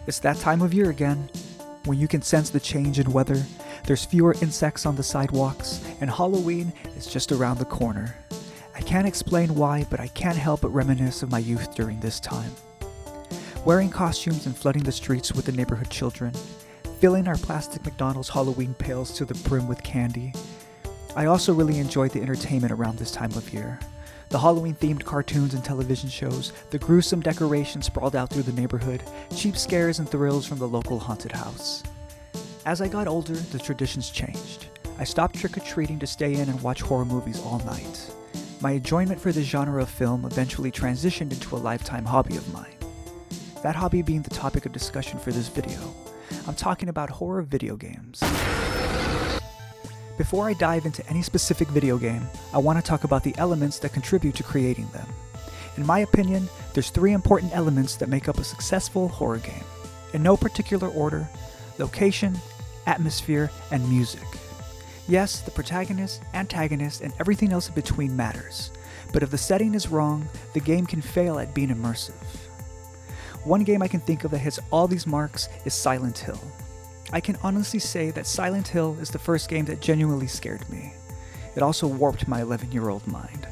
It's that time of year again, when you can sense the change in weather, there's fewer insects on the sidewalks, and Halloween is just around the corner. I can't explain why, but I can't help but reminisce of my youth during this time. Wearing costumes and flooding the streets with the neighborhood children, filling our plastic McDonald's Halloween pails to the brim with candy. I also really enjoyed the entertainment around this time of year. The Halloween-themed cartoons and television shows, the gruesome decorations sprawled out through the neighborhood, cheap scares and thrills from the local haunted house. As I got older, the traditions changed. I stopped trick-or-treating to stay in and watch horror movies all night. My enjoyment for this genre of film eventually transitioned into a lifetime hobby of mine. That hobby being the topic of discussion for this video. I'm talking about horror video games. Before I dive into any specific video game, I want to talk about the elements that contribute to creating them. In my opinion, there's 3 important elements that make up a successful horror game. In no particular order: location, atmosphere, and music. Yes, the protagonist, antagonist, and everything else in between matters, but if the setting is wrong, the game can fail at being immersive. One game I can think of that hits all these marks is Silent Hill. I can honestly say that Silent Hill is the first game that genuinely scared me. It also warped my 11-year-old mind.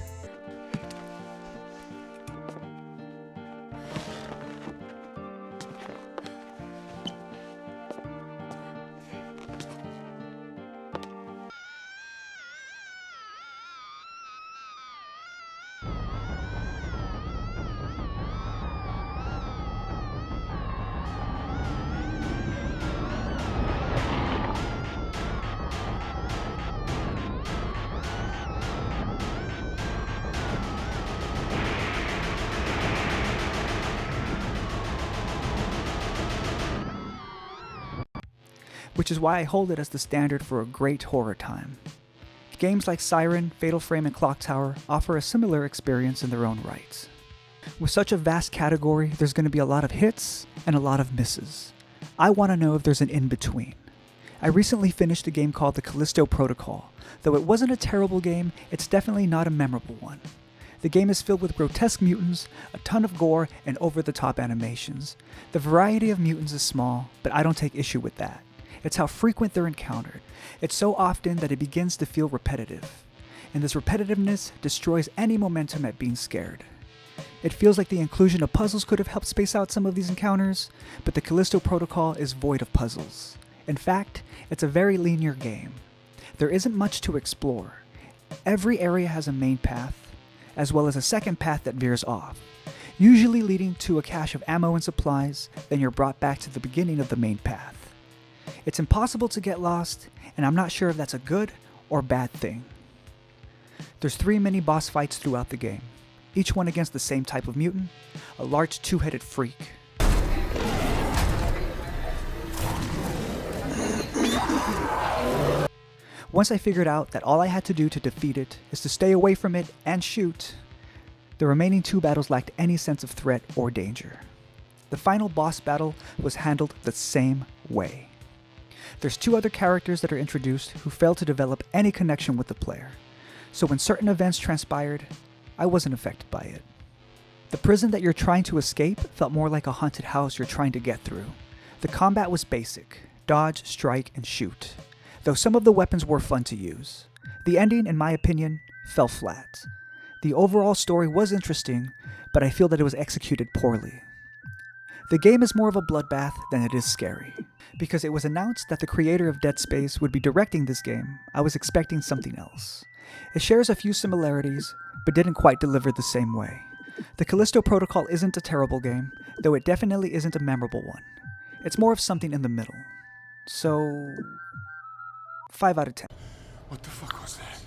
Which is why I hold it as the standard for a great horror time. Games like Siren, Fatal Frame, and Clock Tower offer a similar experience in their own right. With such a vast category, there's going to be a lot of hits and a lot of misses. I want to know if there's an in-between. I recently finished a game called the Callisto Protocol. Though it wasn't a terrible game, it's definitely not a memorable one. The game is filled with grotesque mutants, a ton of gore, and over-the-top animations. The variety of mutants is small, but I don't take issue with that. It's how frequent they're encountered. It's so often that it begins to feel repetitive. And this repetitiveness destroys any momentum at being scared. It feels like the inclusion of puzzles could have helped space out some of these encounters, but the Callisto Protocol is void of puzzles. In fact, it's a very linear game. There isn't much to explore. Every area has a main path, as well as a second path that veers off, usually leading to a cache of ammo and supplies, then you're brought back to the beginning of the main path. It's impossible to get lost, and I'm not sure if that's a good or bad thing. There's 3 mini-boss fights throughout the game, each one against the same type of mutant, a large 2-headed freak. Once I figured out that all I had to do to defeat it is to stay away from it and shoot, the remaining 2 battles lacked any sense of threat or danger. The final boss battle was handled the same way. There's 2 other characters that are introduced who fail to develop any connection with the player, so when certain events transpired, I wasn't affected by it. The prison that you're trying to escape felt more like a haunted house you're trying to get through. The combat was basic: dodge, strike, and shoot, though some of the weapons were fun to use. The ending, in my opinion, fell flat. The overall story was interesting, but I feel that it was executed poorly. The game is more of a bloodbath than it is scary. Because it was announced that the creator of Dead Space would be directing this game, I was expecting something else. It shares a few similarities, but didn't quite deliver the same way. The Callisto Protocol isn't a terrible game, though it definitely isn't a memorable one. It's more of something in the middle. So, 5 out of 10. What the fuck was that?